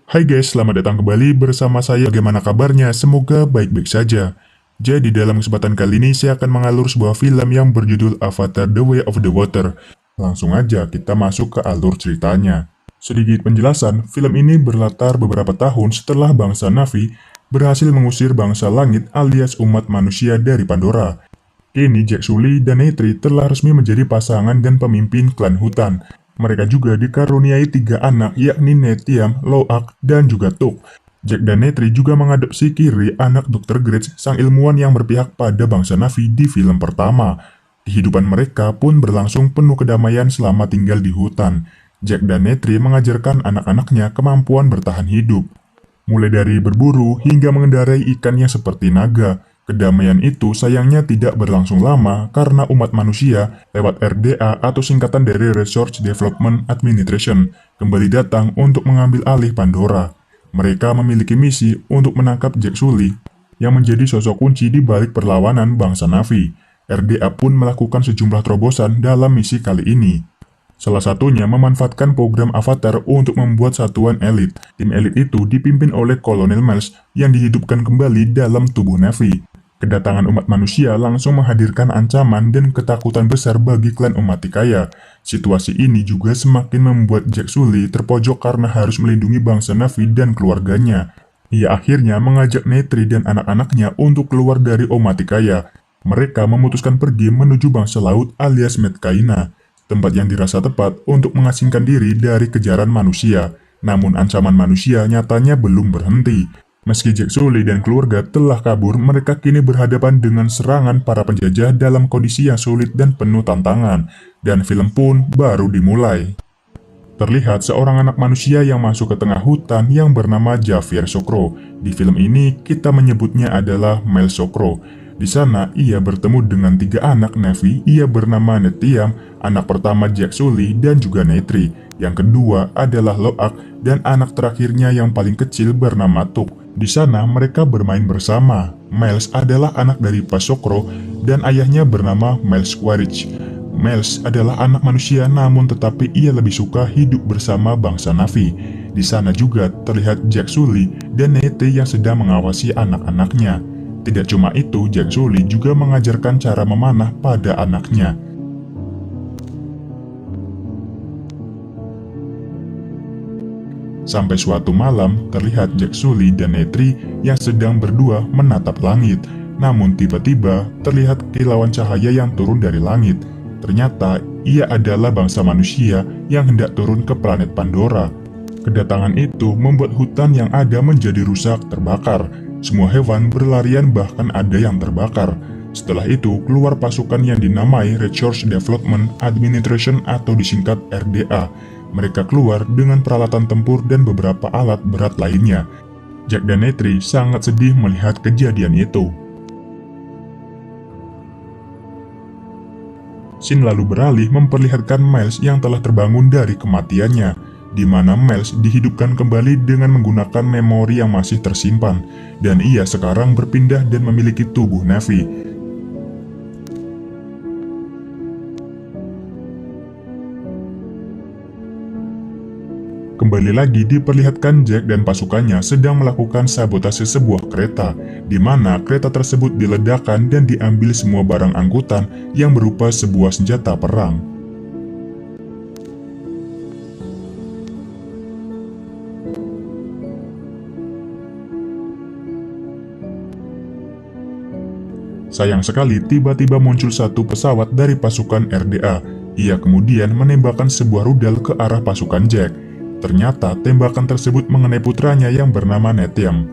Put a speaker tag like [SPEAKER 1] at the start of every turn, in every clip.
[SPEAKER 1] Hai guys, selamat datang kembali bersama saya. Bagaimana kabarnya? Semoga baik-baik saja. Jadi dalam kesempatan kali ini saya akan mengalur sebuah film yang berjudul Avatar The Way of the Water. Langsung aja kita masuk ke alur ceritanya. Sedikit penjelasan, film ini berlatar beberapa tahun setelah bangsa Na'vi berhasil mengusir bangsa langit alias umat manusia dari Pandora. Kini Jack Sully dan Neytiri telah resmi menjadi pasangan dan pemimpin klan hutan. Mereka juga dikaruniai 3 anak yakni Nethiam, Loak, dan juga Tuk. Jack dan Neytiri juga mengadopsi Kiri, anak Dr. Grace, sang ilmuwan yang berpihak pada bangsa Na'vi di film pertama. Kehidupan mereka pun berlangsung penuh kedamaian selama tinggal di hutan. Jack dan Neytiri mengajarkan anak-anaknya kemampuan bertahan hidup, mulai dari berburu hingga mengendarai ikannya seperti naga. Kedamaian itu sayangnya tidak berlangsung lama karena umat manusia lewat RDA atau singkatan dari Research Development Administration kembali datang untuk mengambil alih Pandora. Mereka memiliki misi untuk menangkap Jack Sully yang menjadi sosok kunci di balik perlawanan bangsa Na'vi. RDA pun melakukan sejumlah terobosan dalam misi kali ini. Salah satunya memanfaatkan program Avatar untuk membuat satuan elit. Tim elit itu dipimpin oleh Kolonel Miles yang dihidupkan kembali dalam tubuh Na'vi. Kedatangan umat manusia langsung menghadirkan ancaman dan ketakutan besar bagi klan Umaticaya. Situasi ini juga semakin membuat Jack Sully terpojok karena harus melindungi bangsa Na'vi dan keluarganya. Ia akhirnya mengajak Neytiri dan anak-anaknya untuk keluar dari Umaticaya. Mereka memutuskan pergi menuju bangsa laut alias Medcaina, tempat yang dirasa tepat untuk mengasingkan diri dari kejaran manusia. Namun ancaman manusia nyatanya belum berhenti. Meski Jack Sully dan keluarga telah kabur, mereka kini berhadapan dengan serangan para penjajah dalam kondisi yang sulit dan penuh tantangan. Dan film pun baru dimulai. Terlihat seorang anak manusia yang masuk ke tengah hutan yang bernama Javier Sokro. Di film ini kita menyebutnya adalah Mel Sokro. Di sana ia bertemu dengan 3 anak Na'vi. Ia bernama Nethiam, anak pertama Jack Sully dan juga Neytiri. Yang kedua adalah Loak dan anak terakhirnya yang paling kecil bernama Tuk. Di sana mereka bermain bersama. Miles adalah anak dari Pak Sokro dan ayahnya bernama Miles Quaritch. Miles adalah anak manusia namun tetapi ia lebih suka hidup bersama bangsa Na'vi. Di sana juga terlihat Jack Sully dan Neytiri yang sedang mengawasi anak-anaknya. Tidak cuma itu, Jack Sully juga mengajarkan cara memanah pada anaknya. Sampai suatu malam, terlihat Jack Sully dan Neytiri yang sedang berdua menatap langit. Namun tiba-tiba terlihat kilauan cahaya yang turun dari langit. Ternyata ia adalah bangsa manusia yang hendak turun ke planet Pandora. Kedatangan itu membuat hutan yang ada menjadi rusak, terbakar. Semua hewan berlarian bahkan ada yang terbakar. Setelah itu keluar pasukan yang dinamai Research Development Administration atau disingkat RDA. Mereka keluar dengan peralatan tempur dan beberapa alat berat lainnya. Jack dan Neytiri sangat sedih melihat kejadian itu. Scene lalu beralih memperlihatkan Miles yang telah terbangun dari kematiannya, di mana Miles dihidupkan kembali dengan menggunakan memori yang masih tersimpan, dan ia sekarang berpindah dan memiliki tubuh Na'vi. Kembali lagi diperlihatkan Jack dan pasukannya sedang melakukan sabotase sebuah kereta, di mana kereta tersebut diledakkan dan diambil semua barang angkutan yang berupa sebuah senjata perang. Sayang sekali tiba-tiba muncul satu pesawat dari pasukan RDA. Ia kemudian menembakkan sebuah rudal ke arah pasukan Jack. Ternyata tembakan tersebut mengenai putranya yang bernama Nethiam.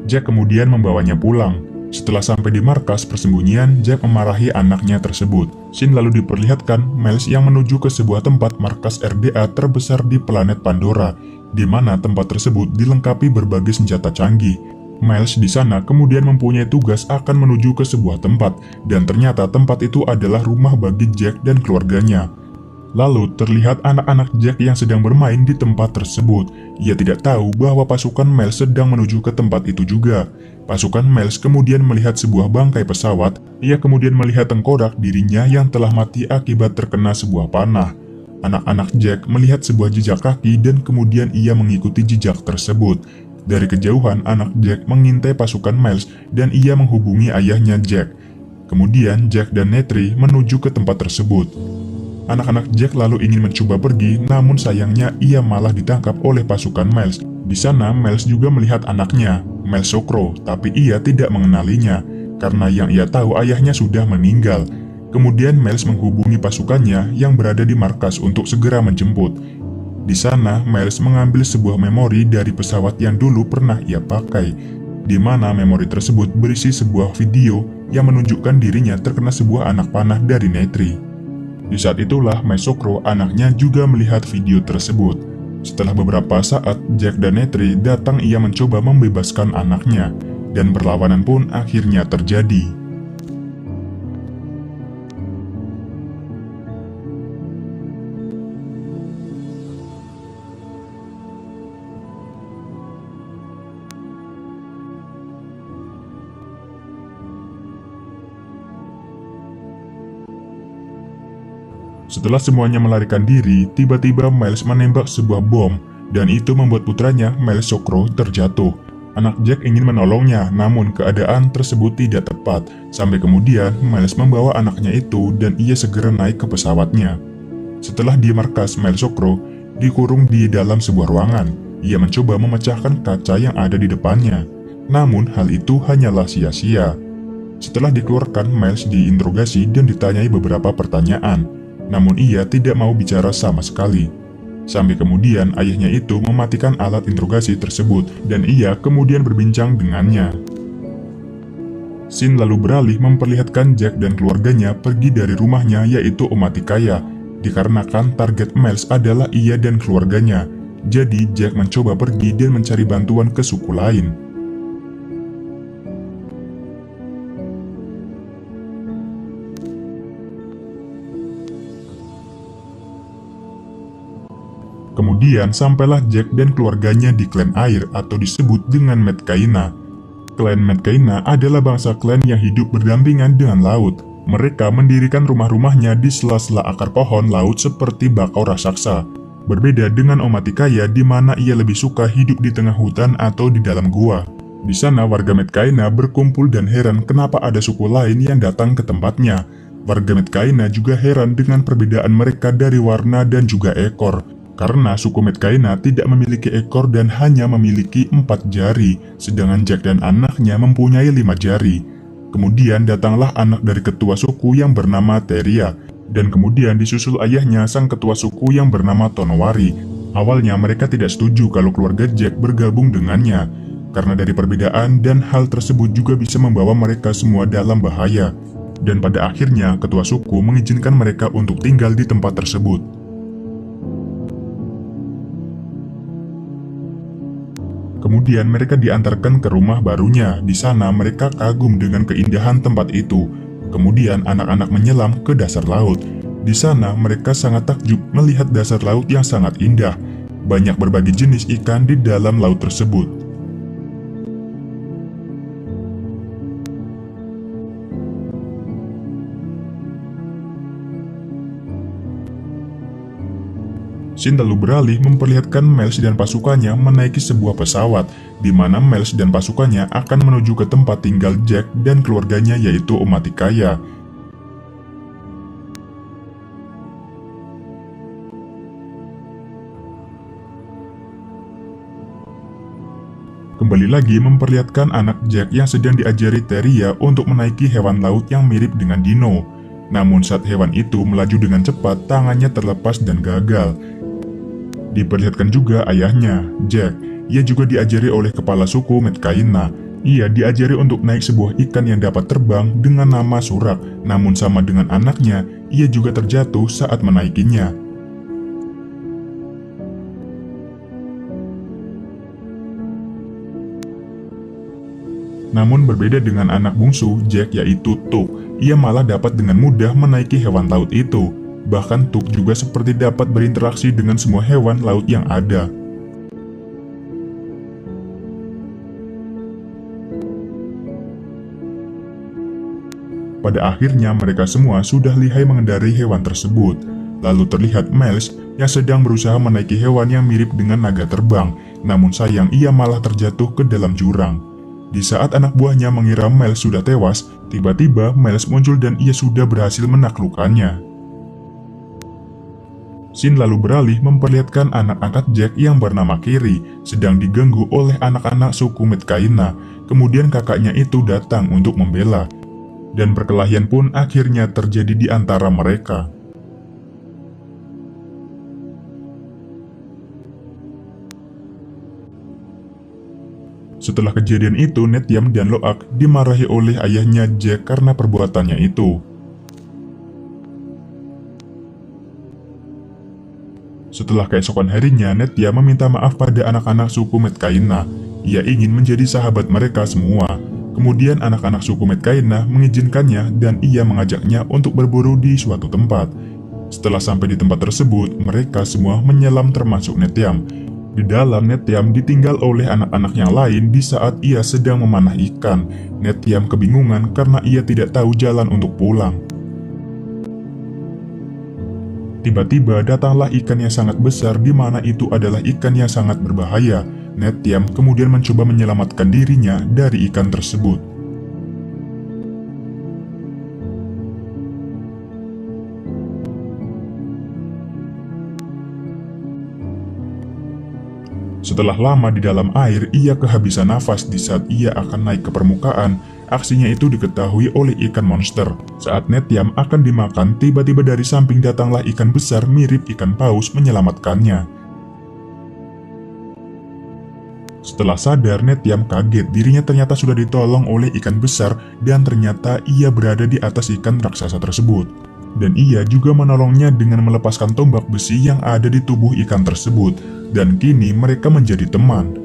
[SPEAKER 1] Jack kemudian membawanya pulang. Setelah sampai di markas persembunyian, Jack memarahi anaknya tersebut. Scene lalu diperlihatkan Miles yang menuju ke sebuah tempat markas RDA terbesar di planet Pandora, di mana tempat tersebut dilengkapi berbagai senjata canggih. Miles di sana kemudian mempunyai tugas akan menuju ke sebuah tempat, dan ternyata tempat itu adalah rumah bagi Jack dan keluarganya. Lalu terlihat anak-anak Jack yang sedang bermain di tempat tersebut. Ia tidak tahu bahwa pasukan Miles sedang menuju ke tempat itu juga. Pasukan Miles kemudian melihat sebuah bangkai pesawat. Ia kemudian melihat tengkorak dirinya yang telah mati akibat terkena sebuah panah. Anak-anak Jack melihat sebuah jejak kaki dan kemudian ia mengikuti jejak tersebut. Dari kejauhan, anak Jack mengintai pasukan Miles dan ia menghubungi ayahnya Jack. Kemudian Jack dan Netri menuju ke tempat tersebut. Anak-anak Jack lalu ingin mencoba pergi, namun sayangnya ia malah ditangkap oleh pasukan Miles. Di sana Miles juga melihat anaknya, Miles Sokro, tapi ia tidak mengenalinya, karena yang ia tahu ayahnya sudah meninggal. Kemudian Miles menghubungi pasukannya yang berada di markas untuk segera menjemput. Di sana, Miles mengambil sebuah memori dari pesawat yang dulu pernah ia pakai, di mana memori tersebut berisi sebuah video yang menunjukkan dirinya terkena sebuah anak panah dari Netri. Di saat itulah Miles Sokro, anaknya, juga melihat video tersebut. Setelah beberapa saat, Jack dan Netri datang, ia mencoba membebaskan anaknya, dan perlawanan pun akhirnya terjadi. Setelah semuanya melarikan diri, tiba-tiba Miles menembak sebuah bom, dan itu membuat putranya, Miles Sokro, terjatuh. Anak Jack ingin menolongnya, namun keadaan tersebut tidak tepat. Sampai kemudian, Miles membawa anaknya itu dan ia segera naik ke pesawatnya. Setelah di markas, Miles Sokro dikurung di dalam sebuah ruangan. Ia mencoba memecahkan kaca yang ada di depannya. Namun, hal itu hanyalah sia-sia. Setelah dikeluarkan, Miles diinterogasi dan ditanyai beberapa pertanyaan. Namun ia tidak mau bicara sama sekali. Sampai kemudian ayahnya itu mematikan alat interogasi tersebut dan ia kemudian berbincang dengannya. Scene lalu beralih memperlihatkan Jack dan keluarganya pergi dari rumahnya, yaitu Omaticaya, dikarenakan target Miles adalah ia dan keluarganya. Jadi Jack mencoba pergi dan mencari bantuan ke suku lain. Kemudian sampailah Jack dan keluarganya di klan air atau disebut dengan Medcaina. Klan Medcaina adalah bangsa klan yang hidup berdampingan dengan laut. Mereka mendirikan rumah-rumahnya di sela-sela akar pohon laut seperti bakau raksasa. Berbeda dengan Omaticaya di mana ia lebih suka hidup di tengah hutan atau di dalam gua. Di sana warga Medcaina berkumpul dan heran kenapa ada suku lain yang datang ke tempatnya. Warga Medcaina juga heran dengan perbedaan mereka dari warna dan juga ekor. Karena suku Medcaina tidak memiliki ekor dan hanya memiliki 4 jari, sedangkan Jack dan anaknya mempunyai 5 jari. Kemudian datanglah anak dari ketua suku yang bernama Teria, dan kemudian disusul ayahnya sang ketua suku yang bernama Tonowari. Awalnya mereka tidak setuju kalau keluarga Jack bergabung dengannya, karena dari perbedaan dan hal tersebut juga bisa membawa mereka semua dalam bahaya. Dan pada akhirnya ketua suku mengizinkan mereka untuk tinggal di tempat tersebut. Kemudian mereka diantarkan ke rumah barunya. Di sana mereka kagum dengan keindahan tempat itu. Kemudian anak-anak menyelam ke dasar laut. Di sana mereka sangat takjub melihat dasar laut yang sangat indah. Banyak berbagai jenis ikan di dalam laut tersebut. Scene lalu beralih memperlihatkan Miles dan pasukannya menaiki sebuah pesawat, di mana Miles dan pasukannya akan menuju ke tempat tinggal Jack dan keluarganya, yaitu Omaticaya. Kembali lagi memperlihatkan anak Jack yang sedang diajari Teria untuk menaiki hewan laut yang mirip dengan dino. Namun saat hewan itu melaju dengan cepat, tangannya terlepas dan gagal. Diperlihatkan juga ayahnya, Jack. Ia juga diajari oleh kepala suku Medcaina. Ia diajari untuk naik sebuah ikan yang dapat terbang dengan nama Surak. Namun sama dengan anaknya, ia juga terjatuh saat menaikinya. Namun berbeda dengan anak bungsu Jack, yaitu Tuk. Ia malah dapat dengan mudah menaiki hewan laut itu. Bahkan Tuk juga seperti dapat berinteraksi dengan semua hewan laut yang ada. Pada akhirnya mereka semua sudah lihai mengendarai hewan tersebut. Lalu terlihat Miles yang sedang berusaha menaiki hewan yang mirip dengan naga terbang, namun sayang ia malah terjatuh ke dalam jurang. Di saat anak buahnya mengira Miles sudah tewas, tiba-tiba Miles muncul dan ia sudah berhasil menaklukkannya. Shin lalu beralih memperlihatkan anak angkat Jack yang bernama Kiri sedang diganggu oleh anak-anak suku Metkaina. Kemudian kakaknya itu datang untuk membela, dan perkelahian pun akhirnya terjadi di antara mereka. Setelah kejadian itu, Nethiam dan Loak dimarahi oleh ayahnya Jack karena perbuatannya itu. Setelah keesokan harinya, Nethiam meminta maaf pada anak-anak suku Metkaina. Ia ingin menjadi sahabat mereka semua. Kemudian anak-anak suku Metkaina mengizinkannya dan ia mengajaknya untuk berburu di suatu tempat. Setelah sampai di tempat tersebut, mereka semua menyelam termasuk Nethiam. Di dalam, Nethiam ditinggal oleh anak-anak yang lain di saat ia sedang memanah ikan. Nethiam kebingungan karena ia tidak tahu jalan untuk pulang. Tiba-tiba datanglah ikan yang sangat besar di mana itu adalah ikan yang sangat berbahaya. Nethiam kemudian mencoba menyelamatkan dirinya dari ikan tersebut. Setelah lama di dalam air, ia kehabisan nafas di saat ia akan naik ke permukaan. Aksinya itu diketahui oleh ikan monster. Saat Nethiam akan dimakan, tiba-tiba dari samping datanglah ikan besar mirip ikan paus menyelamatkannya. Setelah sadar, Nethiam kaget dirinya ternyata sudah ditolong oleh ikan besar dan ternyata ia berada di atas ikan raksasa tersebut. Dan ia juga menolongnya dengan melepaskan tombak besi yang ada di tubuh ikan tersebut. Dan kini mereka menjadi teman.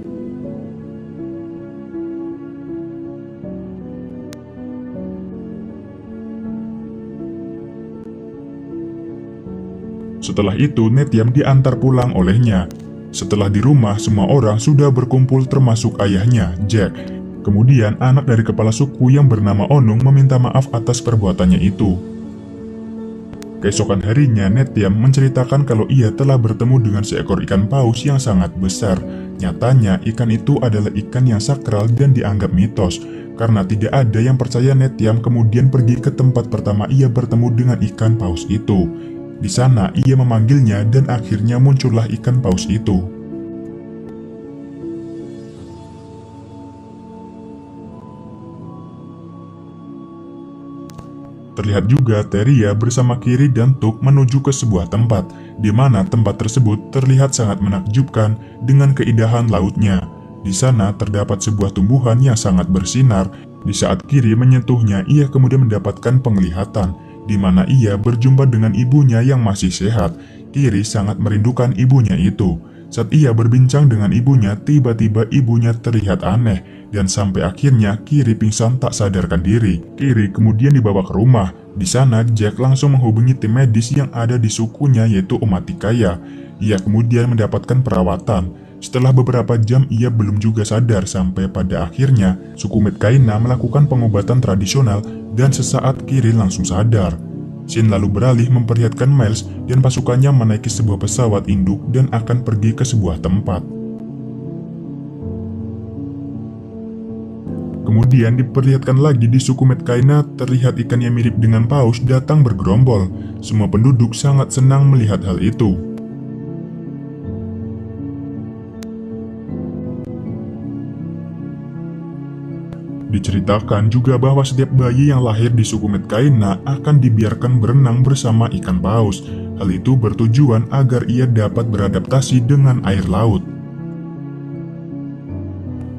[SPEAKER 1] Setelah itu, Nethiam diantar pulang olehnya. Setelah di rumah, semua orang sudah berkumpul termasuk ayahnya, Jack. Kemudian anak dari kepala suku yang bernama Onung meminta maaf atas perbuatannya itu. Keesokan harinya, Nethiam menceritakan kalau ia telah bertemu dengan seekor ikan paus yang sangat besar. Nyatanya, ikan itu adalah ikan yang sakral dan dianggap mitos. Karena tidak ada yang percaya, Nethiam kemudian pergi ke tempat pertama ia bertemu dengan ikan paus itu. Di sana, ia memanggilnya dan akhirnya muncullah ikan paus itu. Terlihat juga Teria bersama Kiri dan Tuk menuju ke sebuah tempat, di mana tempat tersebut terlihat sangat menakjubkan dengan keindahan lautnya. Di sana terdapat sebuah tumbuhan yang sangat bersinar. Di saat Kiri menyentuhnya, ia kemudian mendapatkan penglihatan, di mana ia berjumpa dengan ibunya yang masih sehat. Kiri sangat merindukan ibunya itu. Saat ia berbincang dengan ibunya, tiba-tiba ibunya terlihat aneh. Dan sampai akhirnya Kiri pingsan tak sadarkan diri. Kiri kemudian dibawa ke rumah. Di sana Jack langsung menghubungi tim medis yang ada di sukunya yaitu Omaticaya. Ia kemudian mendapatkan perawatan. Setelah beberapa jam ia belum juga sadar sampai pada akhirnya suku Metkaina melakukan pengobatan tradisional dan sesaat Kiri langsung sadar. Shin lalu beralih memperlihatkan Miles dan pasukannya menaiki sebuah pesawat induk dan akan pergi ke sebuah tempat. Kemudian diperlihatkan lagi di suku Metkaina terlihat ikan yang mirip dengan paus datang bergerombol. Semua penduduk sangat senang melihat hal itu. Diceritakan juga bahwa setiap bayi yang lahir di suku Metkaina akan dibiarkan berenang bersama ikan paus. Hal itu bertujuan agar ia dapat beradaptasi dengan air laut.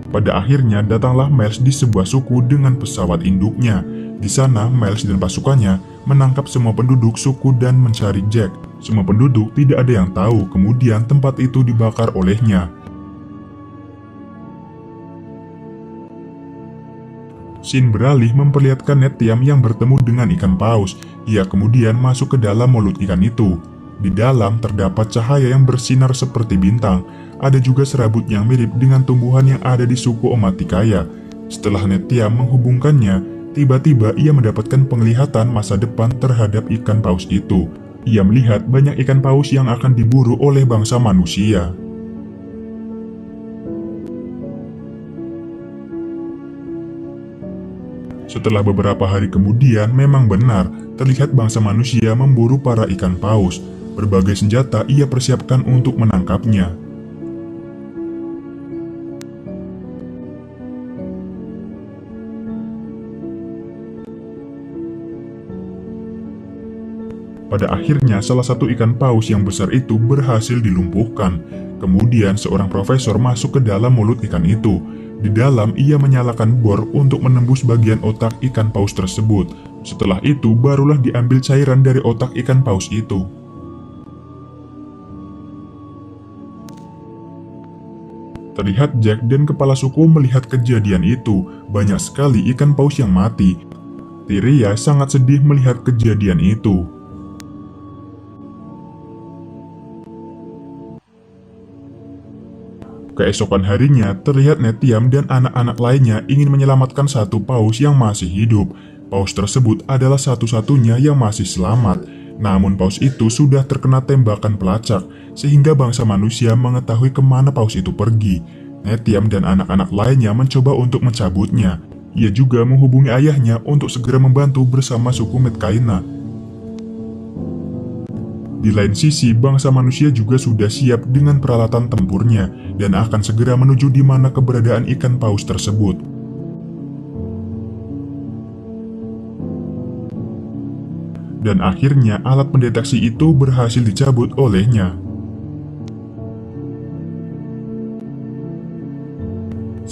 [SPEAKER 1] Pada akhirnya datanglah Miles di sebuah suku dengan pesawat induknya. Di sana Miles dan pasukannya menangkap semua penduduk suku dan mencari Jack. Semua penduduk tidak ada yang tahu, kemudian tempat itu dibakar olehnya. Shin beralih memperlihatkan Nethiam yang bertemu dengan ikan paus. Ia kemudian masuk ke dalam mulut ikan itu. Di dalam terdapat cahaya yang bersinar seperti bintang. Ada juga serabut yang mirip dengan tumbuhan yang ada di suku Omaticaya. Setelah Nethiam menghubungkannya, tiba-tiba ia mendapatkan penglihatan masa depan terhadap ikan paus itu. Ia melihat banyak ikan paus yang akan diburu oleh bangsa manusia. Setelah beberapa hari kemudian, memang benar, terlihat bangsa manusia memburu para ikan paus. Berbagai senjata ia persiapkan untuk menangkapnya. Pada akhirnya, salah satu ikan paus yang besar itu berhasil dilumpuhkan. Kemudian, seorang profesor masuk ke dalam mulut ikan itu. Di dalam, ia menyalakan bor untuk menembus bagian otak ikan paus tersebut. Setelah itu, barulah diambil cairan dari otak ikan paus itu. Terlihat Jack dan kepala suku melihat kejadian itu. Banyak sekali ikan paus yang mati. Tyria sangat sedih melihat kejadian itu. Keesokan harinya, terlihat Netiam dan anak-anak lainnya ingin menyelamatkan satu paus yang masih hidup. Paus tersebut adalah satu-satunya yang masih selamat. Namun paus itu sudah terkena tembakan pelacak, sehingga bangsa manusia mengetahui kemana paus itu pergi. Netiam dan anak-anak lainnya mencoba untuk mencabutnya. Ia juga menghubungi ayahnya untuk segera membantu bersama suku Metkaina. Di lain sisi, bangsa manusia juga sudah siap dengan peralatan tempurnya dan akan segera menuju di mana keberadaan ikan paus tersebut. Dan akhirnya alat pendeteksi itu berhasil dicabut olehnya.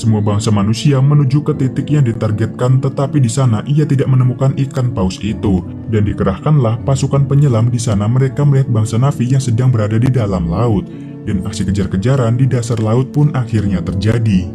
[SPEAKER 1] Semua bangsa manusia menuju ke titik yang ditargetkan, tetapi di sana ia tidak menemukan ikan paus itu. Dan dikerahkanlah pasukan penyelam di sana. Mereka melihat bangsa Na'vi yang sedang berada di dalam laut. Dan aksi kejar-kejaran di dasar laut pun akhirnya terjadi.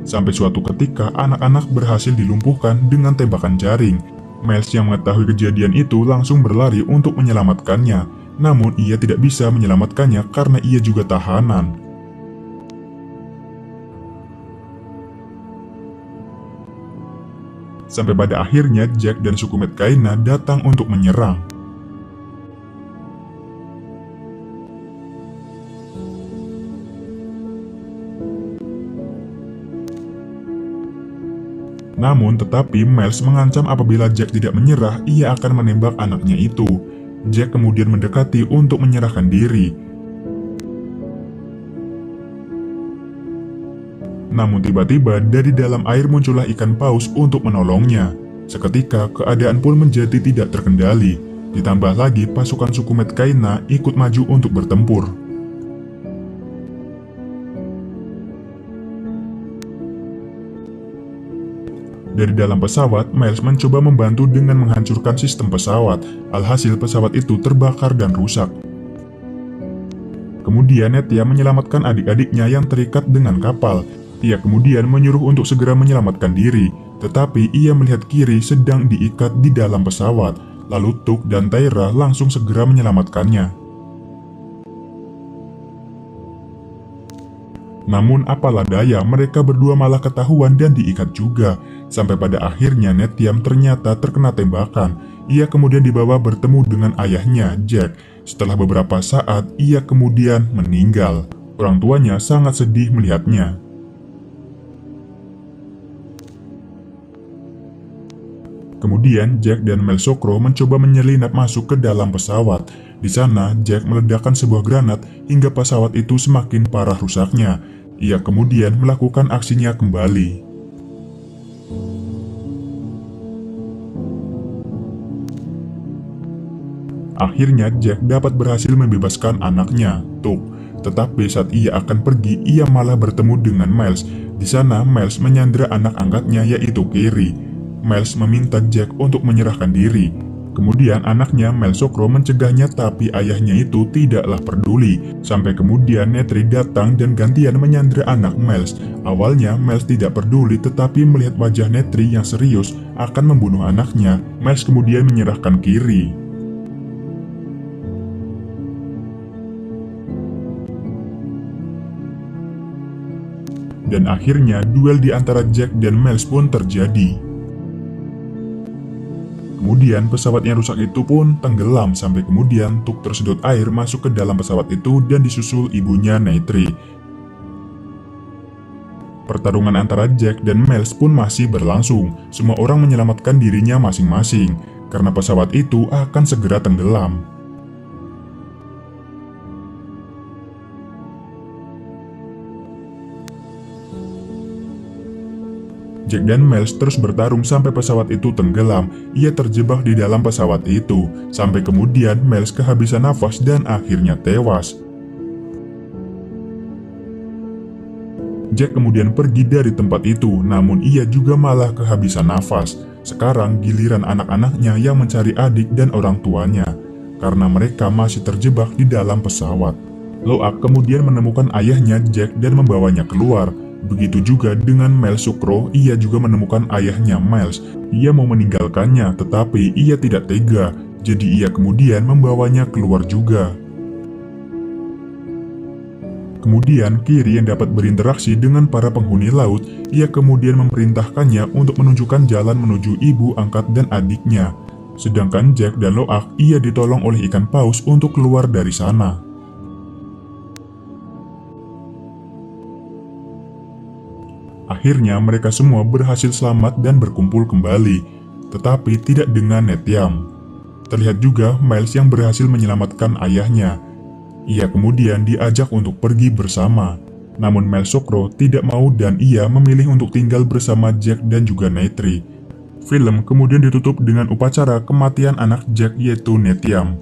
[SPEAKER 1] Sampai suatu ketika, anak-anak berhasil dilumpuhkan dengan tembakan jaring. Miles yang mengetahui kejadian itu langsung berlari untuk menyelamatkannya. Namun ia tidak bisa menyelamatkannya karena ia juga tahanan. Sampai pada akhirnya Jack dan suku Metkaina datang untuk menyerang. Namun tetapi Miles mengancam apabila Jack tidak menyerah, ia akan menembak anaknya itu. Jack kemudian mendekati untuk menyerahkan diri. Namun tiba-tiba dari dalam air muncullah ikan paus untuk menolongnya. Seketika keadaan pun menjadi tidak terkendali. Ditambah lagi pasukan suku Metkaina ikut maju untuk bertempur. Dari dalam pesawat, Miles mencoba membantu dengan menghancurkan sistem pesawat. Alhasil pesawat itu terbakar dan rusak. Kemudian Netia menyelamatkan adik-adiknya yang terikat dengan kapal. Ia kemudian menyuruh untuk segera menyelamatkan diri. Tetapi ia melihat Kiri sedang diikat di dalam pesawat. Lalu Tuk dan Taira langsung segera menyelamatkannya. Namun apalah daya, mereka berdua malah ketahuan dan diikat juga. Sampai pada akhirnya Netiam ternyata terkena tembakan. Ia kemudian dibawa bertemu dengan ayahnya, Jack. Setelah beberapa saat, ia kemudian meninggal. Orang tuanya sangat sedih melihatnya. Kemudian Jack dan Mel Sokro mencoba menyelinap masuk ke dalam pesawat. Di sana, Jack meledakkan sebuah granat hingga pesawat itu semakin parah rusaknya. Ia kemudian melakukan aksinya kembali. Akhirnya Jack dapat berhasil membebaskan anaknya, Tuk. Tetapi saat ia akan pergi, ia malah bertemu dengan Miles. Di sana, Miles menyandera anak angkatnya yaitu Kiri. Miles meminta Jack untuk menyerahkan diri. Kemudian anaknya Mel Sokro mencegahnya, tapi ayahnya itu tidaklah peduli. Sampai kemudian Netri datang dan gantian menyandera anak Miles. Awalnya Miles tidak peduli, tetapi melihat wajah Netri yang serius akan membunuh anaknya, Miles kemudian menyerahkan Kiri. Dan akhirnya duel di antara Jack dan Miles pun terjadi. Kemudian pesawat yang rusak itu pun tenggelam sampai kemudian Tuk tersedot air masuk ke dalam pesawat itu dan disusul ibunya Neytiri. Pertarungan antara Jack dan Miles pun masih berlangsung. Semua orang menyelamatkan dirinya masing-masing karena pesawat itu akan segera tenggelam. Jack dan Miles terus bertarung sampai pesawat itu tenggelam. Ia terjebak di dalam pesawat itu, sampai kemudian Miles kehabisan nafas dan akhirnya tewas. Jack kemudian pergi dari tempat itu, namun ia juga malah kehabisan nafas. Sekarang giliran anak-anaknya yang mencari adik dan orang tuanya, karena mereka masih terjebak di dalam pesawat. Loak kemudian menemukan ayahnya Jack dan membawanya keluar. Begitu juga dengan Miles Sukro, ia juga menemukan ayahnya Miles. Ia mau meninggalkannya, tetapi ia tidak tega, jadi ia kemudian membawanya keluar juga. Kemudian Kiri yang dapat berinteraksi dengan para penghuni laut, ia kemudian memerintahkannya untuk menunjukkan jalan menuju ibu angkat dan adiknya. Sedangkan Jack dan Loak, ia ditolong oleh ikan paus untuk keluar dari sana. Akhirnya mereka semua berhasil selamat dan berkumpul kembali, tetapi tidak dengan Neteyam. Terlihat juga Miles yang berhasil menyelamatkan ayahnya. Ia kemudian diajak untuk pergi bersama, namun Miles Sukro tidak mau dan ia memilih untuk tinggal bersama Jack dan juga Neytiri. Film kemudian ditutup dengan upacara kematian anak Jack yaitu Neteyam.